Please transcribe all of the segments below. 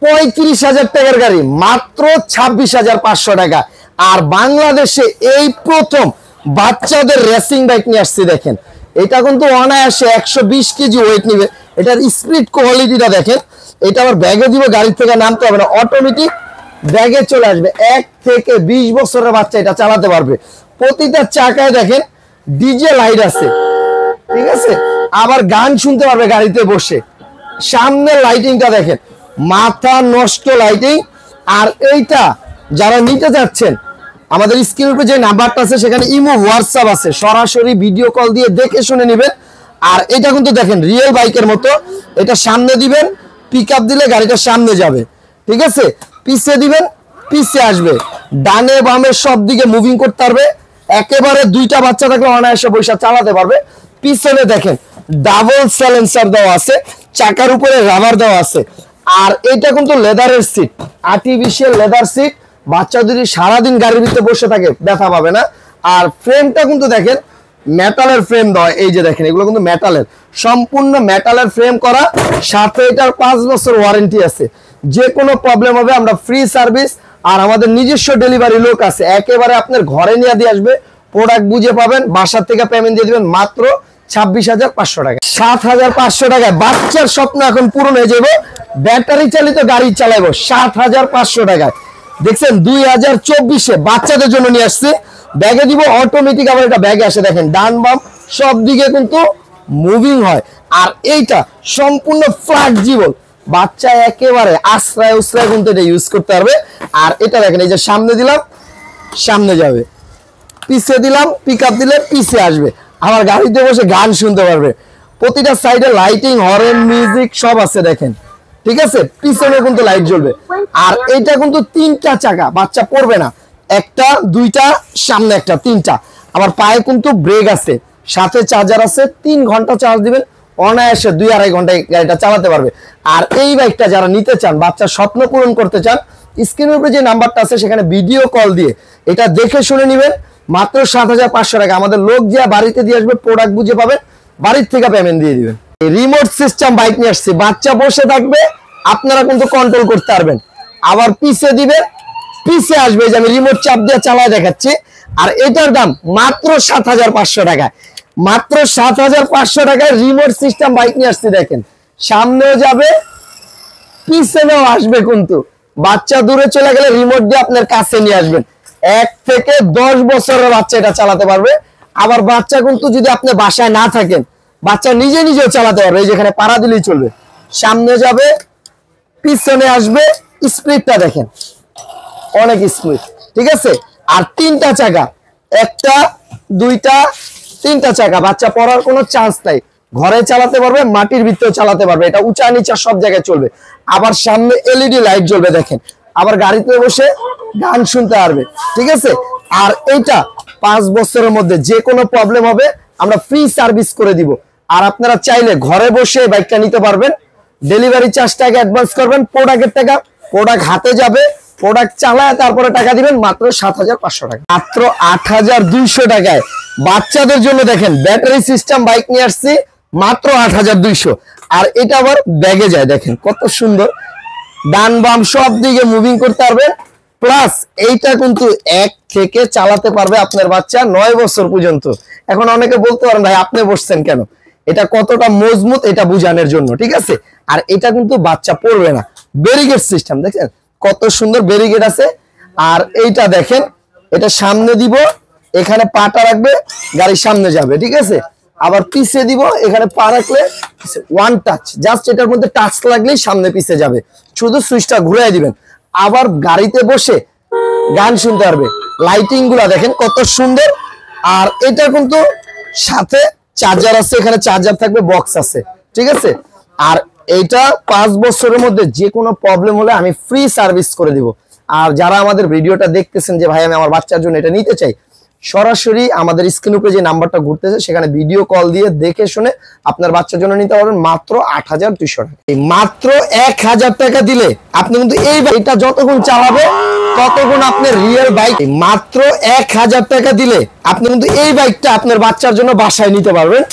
35,000 টাকার গাড়ি মাত্র 26,500 টাকা। আর বাংলাদেশে এই প্রথম বাচ্চাদের রেসিং বাইক নিয়ে আসছে। দেখেন এটা কিন্তু অনায়াসে 120 কেজি ওয়েট নিবে। এটার স্পিড কোয়ালিটিটা দেখেন। এটা আবার ব্যাগে দিব, গাড়ি থেকে নামতে হবে না, অটোমেটিক ব্যাগে চলে আসবে। 1 থেকে 20 বছরের বাচ্চা এটা চালাতে পারবে। প্রতিটা চাকায় দেখেন ডিজে লাইট আছে, ঠিক আছে। আবার গান শুনতে পারবে গাড়িতে বসে। সামনে লাইটিংটা দেখেন, মাথা নষ্ট লাইটিং। আর এইটা যারা নিতে যাচ্ছেন, আমাদের স্ক্রিনের উপরে যে নাম্বারটা আছে সেখানে ইমো হোয়াটসঅ্যাপ আছে, সরাসরি ভিডিও কল দিয়ে দেখে শুনে নেবেন। আর এটা কিন্তু দেখেন রিয়েল বাইকের মতো। এটা সামনে দিবেন, পিক আপ দিলে গাড়িটা সামনে যাবে, ঠিক আছে। পিছে দিবেন, পিছে আসবে। ডানে বামে সব দিকে মুভিং করতে পারবে। একেবারে দুইটা বাচ্চা থাকলে অনায়াসে বৈশা চালাতে পারবে। পিছনে দেখেন ডাবল সাইলেন্সার দেওয়া আছে, চাকার উপরে রাবার দেওয়া আছে। আর এটা কিন্তু লেদারের সিট, আর্টিফিশিয়াল লেদার সিট। বাচ্চা যদি সারাদিন গাড়ির ভিতরে বসে থাকে ব্যথা পাবে না। আর ফ্রেমটা কিন্তু দেখেন মেটালের ফ্রেম দেওয়া। এই যে দেখেন এগুলো কিন্তু মেটালের, সম্পূর্ণ মেটালের ফ্রেম করা। সাথে এটার 5 বছর ওয়ারেন্টি আছে। যে কোনো প্রবলেম হবে আমরা ফ্রি সার্ভিস। আর আমাদের নিজস্ব ডেলিভারি লোক আছে, একেবারে আপনার ঘরে নিয়ে দিয়ে আসবে। প্রোডাক্ট বুঝে পাবেন, বাসার থেকে পেমেন্ট দিয়ে দিবেন মাত্র 26,500 টাকা। 7,500 টাকায় বাচ্চার স্বপ্ন এখন পূরণ হয়ে যাবে। ব্যাটারি চালিত গাড়ি চালাবো 7,500 টাকায়। দেখছেন 2024-এ বাচ্চাদের জন্য নিয়ে আসছে। ব্যাগে দিব অটোমেটিক, আবার এটা ব্যাগে আসে দেখেন ডান বাম সব দিকে কিন্তু মুভিং হয়। আর এইটা সম্পূর্ণ ফ্লেক্সিবল, বাচ্চা একেবারে আশ্রয় উশ্রয় কিন্তু এটা ইউজ করতে পারবে। আর এটা দেখেন এই যে সামনে দিলাম সামনে যাবে, পিছে দিলাম পিক আপ দিলে পিছে আসবে। আমার গাড়িতে বসে গান শুনতে পারবে। প্রতিটা সাইডে লাইটিং, হর্ন, মিউজিক সব আছে দেখেন, ঠিক আছে। পিছনে কিন্তু লাইট জ্বলবে। আর এটা কিন্তু 3টা চাকা, বাচ্চা পড়বে না। একটা দুইটা সামনে একটা, 3টা। আবার পায়ে কিন্তু ব্রেক আছে, সাথে চার্জার আছে। 3 ঘন্টা চার্জ দিবেন, অনায়াসে 2-2.5 ঘন্টায় গাড়িটা চালাতে পারবে। আর এই বাইকটা যারা নিতে চান, বাচ্চার স্বপ্ন পূরণ করতে চান, স্ক্রিনের উপরে যে নাম্বারটা আছে সেখানে ভিডিও কল দিয়ে এটা দেখে শুনে নেবেন মাত্র 7,500 টাকা। আমাদের লোক যা বাড়িতে দিয়ে আসবে, প্রোডাক্ট বুঝে পাবেন, বাড়ির থেকে পেমেন্ট দিয়ে দিবেন। রিমোট সিস্টেম বাইক নিয়ে আসছে, বাচ্চা বসে থাকবে, আপনারা কিন্তু কন্ট্রোল করতে পারবেন। আবার পিছে দিবে, পিছে আসবে। যে আমি রিমোট চাপ দিয়ে চালায় দেখাচ্ছি। আর এটার দাম মাত্র 7,500 টাকা। মাত্র 7,500 টাকায় রিমোট সিস্টেম বাইক নিয়ে আসছে। দেখেন সামনেও যাবে, পিছনেও আসবে। কিন্তু বাচ্চা দূরে চলে গেলে রিমোট দিয়ে আপনার কাছে নিয়ে আসবেন। 1 থেকে 10 বছরের বাচ্চা এটা চালাতে পারবে। আবার বাচ্চা কিন্তু যদি আপনি বাসায় না থাকেন, বাচ্চা নিজে নিজেও চালাতে পারবে। এই যেখানে পাড়া দিলেই চলবে, সামনে যাবে পিছনে আসবে। স্পিডটা দেখেন অনেক স্পিড, ঠিক আছে। আর 3টা চাকা, একটা দুইটা 3টা চাকা, বাচ্চা পড়ার কোনো চান্স নাই। ঘরে চালাতে পারবে, মাটির ভিতরেও চালাতে পারবে। এটা উঁচা নিচা সব জায়গায় চলবে। আবার সামনে এলইডি লাইট জ্বলবে দেখেন। আবার গাড়িতে বসে গান শুনতে পারবে, ঠিক আছে। আর এইটা 5 বছরের মধ্যে যে কোনো প্রবলেম হবে আমরা ফ্রি সার্ভিস করে দিব। আর আপনারা চাইলে ঘরে বসে বাইকটা নিতে পারবেন। ডেলিভারি চার্জ টাকা অ্যাডভান্স করবেন, প্রোডাক্টের টাকা, প্রোডাক্ট হাতে যাবে, প্রোডাক্ট চালায় তারপরে টাকা দিবেন। মাত্র 7,500 টাকা। মাত্র 8,200 টাকায় বাচ্চাদের জন্য দেখেন ব্যাটারি সিস্টেম বাইক নিয়ে আসছি মাত্র 8,200। আর এটা আবার ব্যাগে যায়, দেখেন কত সুন্দর। ডান বাম সব দিকে মুভিং করতে পারবে। প্লাস এইটা কিন্তু 1 থেকে চালাতে পারবে আপনার বাচ্চা 9 বছর পর্যন্ত। এখন অনেকে বলতে পারেন ভাই আপনি বসছেন কেন, এটা কতটা মজবুত এটা বুঝানোর জন্য, ঠিক আছে। আর এটা কিন্তু বাচ্চা পড়বে না। ব্যারিকেড সিস্টেম দেখেন কত সুন্দর ব্যারিকেড আছে। আর এইটা দেখেন, এটা সামনে দিব, এখানে পাটা রাখবে, গাড়ির সামনে যাবে, ঠিক আছে। আবার পিছে দিব, এখানে পা রাখলে ওয়ান টাচ, জাস্ট এটার মধ্যে টাচ লাগলেই সামনে পিছে যাবে। শুধু সুইচটা ঘুরাই দিবেন। আবার গাড়িতে বসে গান শুনতে পারবে। লাইটিং গুলা দেখেন কত সুন্দর। আর এটা কিন্তু সাথে চার্জার আছে, এখানে চার্জার থাকবে, বক্স আছে, ঠিক আছে। আর এইটা 5 বছরের মধ্যে যে কোনো প্রবলেম হলে আমি ফ্রি সার্ভিস করে দিব। আর যারা আমাদের ভিডিওটা দেখতেছেন যে ভাই আমি আমার বাচ্চার জন্য এটা নিতে চাই, সরাসরি আমাদের স্ক্রিন উপরে যে নাম্বারটা ঘুরতেছে সেখানে ভিডিও কল দিয়ে দেখে শুনে আপনার বাচ্চার জন্য নিতে পারবেন মাত্র 8,200 টাকা। মাত্র 1,000 টাকা দিলে আপনি কিন্তু এই বাইকটা যতক্ষণ চালাবে ততক্ষণ আপনার রিয়েল বাইক। মাত্র 1,000 টাকা দিলে আপনি কিন্তু এই বাইকটা আপনার বাচ্চার জন্য বাসায় নিতে পারবেন।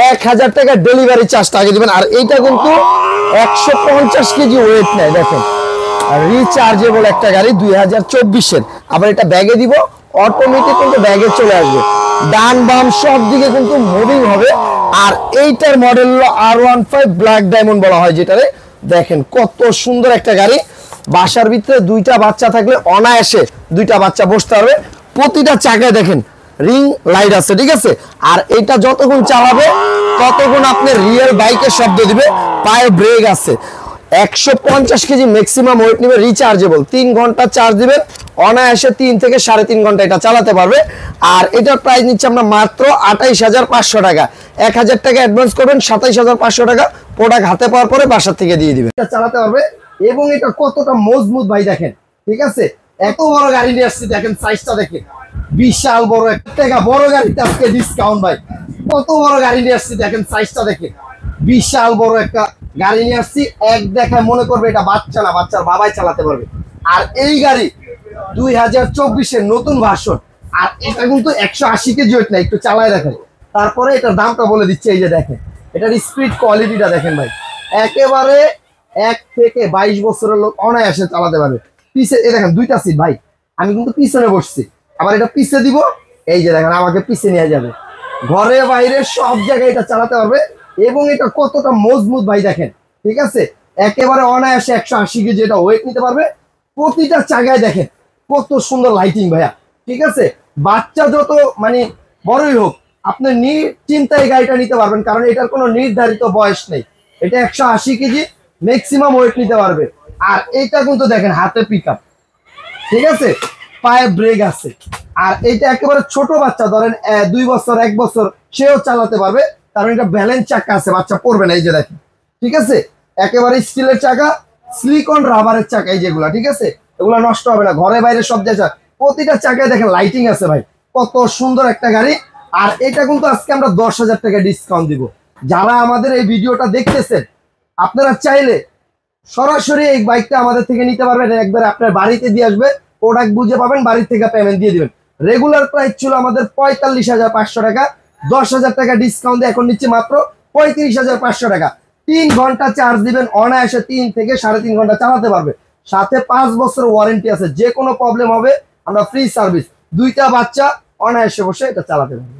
1,000 টাকা ডেলিভারি চার্জটা আগে দিবেন। আর এইটা কিন্তু 150 কেজি ওয়েট নেয়, দেখেন রিচার্জেবল একটা গাড়ি 2024-এর। আবার এটা ব্যাগে দিব, অটোমেটিক কিন্তু ব্যাগে চলে আসবে, ডান বাম সব দিকে কিন্তু মুভিং হবে। আর এইটার মডেল হলো R15 ব্ল্যাক ডায়মন্ড বলা হয় যেটারে। দেখেন কত সুন্দর একটা গাড়ি, বাসার ভিতরে দুইটা বাচ্চা থাকলে অনায়াসে দুইটা বাচ্চা বসতে পারবে। প্রতিটা চাকায় দেখেন রিং লাইট আছে, ঠিক আছে। আর এটা যতক্ষণ চালাবে ততক্ষণ আপনার রিয়েল বাইকের শব্দ দিবে, পায়ে ব্রেক আছে। 150 কেজি ম্যাক্সিমাম ওয়েট নেবে, রিচার্জেবল, 3 ঘন্টা চার্জ দিবেন অনায়াসে 3 থেকে 3.5 ঘন্টা এটা চালাতে পারবে। আর এটার প্রাইস নিচ্ছে আমরা মাত্র 28,500 টাকা। 1000 টাকা অ্যাডভান্স করবেন, 27,500 টাকা প্রোডাক্ট হাতে পাওয়ার পরে বাসার থেকে দিয়ে দিবেন, এটা চালাতে পারবে। এবং এটা কতটা মজবুত ভাই দেখেন, ঠিক আছে। এত বড় গাড়ি নিয়ে আসছি, দেখেন সাইজটা দেখেন, বিশাল বড় একটা বড় গাড়িতে আজকে ডিসকাউন্ট ভাই। কত বড় গাড়ি নিয়ে আসছি দেখেন, সাইজটা দেখেন, বিশাল বড় একটা গাড়ি নিয়ে আসছি। এক দেখায় মনে করবে এটা বাচ্চা না, বাচ্চার বাবাই চালাতে পারবে। আর এই গাড়ি 2024-এর নতুন ভার্সন। আর এটা কিন্তু 180 কেজি ওয়েট না, একটু চালায় দেখেন। তারপরে এটার দামটা বলে দিচ্ছে, এই যে দেখেন এটার স্পিড কোয়ালিটিটা দেখেন ভাই, একেবারে 1 থেকে 22 বছরের লোক অনায়াসে চালাতে পারবে। পিছে এ দেখেন দুইটা সিট ভাই, আমি কিন্তু পিছনে বসছি, আবার এটা পিছে দিব, এই যে দেখেন আমাকে পিছে নিয়ে যাবে, ঘরে বাইরে সব জায়গায় এটা চালাতে পারবে। এবং এটা কতটা মজবুত ভাই দেখেন, ঠিক আছে। একেবারে অনায়াসে 180 কেজি এটা ওয়েট নিতে পারবে। প্রতিটা জায়গায় দেখেন কত সুন্দর লাইটিং ভাইয়া, ঠিক আছে। বাচ্চা যত মানে বড়ই হোক, আপনি নিশ্চিন্তায় গাড়িটা নিতে পারবেন, কারণ এটার কোনো নির্ধারিত বয়স নেই। এটা 180 কেজি ম্যাক্সিমাম ওয়েট নিতে পারবে। আর এটা কিন্তু দেখেন হাতে পিক আপ, ঠিক আছে, পায়ে ব্রেক আছে। আর এটা একেবারে ছোট বাচ্চা, ধরেন 2 বছর 1 বছর সেও চালাতে পারবে, কারণ এটা ব্যালেন্স চাকা আছে, বাচ্চা পড়বে না, এই যে দেখেন, ঠিক আছে। একেবারে স্টিলের চাকা, সিলিকন রাবারের চাকা, এই যেগুলা, ঠিক আছে, এগুলো নষ্ট হবে না, ঘরে বাইরে সব জায়গায়। প্রতিটা চাকায় দেখেন লাইটিং আছে ভাই, কত সুন্দর একটা গাড়ি। আর এটা কিন্তু আজকে আমরা 10,000 টাকা ডিসকাউন্ট দিব। যারা আমাদের এই ভিডিওটা দেখতেছেন, আপনারা চাইলে সরাসরি এই বাইকটা আমাদের থেকে নিতে পারবেন, একবার আপনার বাড়িতে দিয়ে আসবে, প্রোডাক্ট বুঝে পাবেন, বাড়ির থেকে পেমেন্ট দিয়ে দিবেন। রেগুলার প্রাইস ছিল আমাদের 45,500 টাকা, 10,000 টাকা ডিসকাউন্ট দিয়ে এখন নিচ্ছে মাত্র 35,500 টাকা। 3 ঘন্টা চার্জ দিবেন অনায়াসে 3 থেকে 3.5 ঘন্টা চালাতে পারবে। সাথে 5 বছর ওয়ারেন্টি আছে, যে কোনো প্রবলেম হবে আমরা ফ্রি সার্ভিস। দুইটা বাচ্চা অনায়াসে বসে এটা চালাতে পারবে।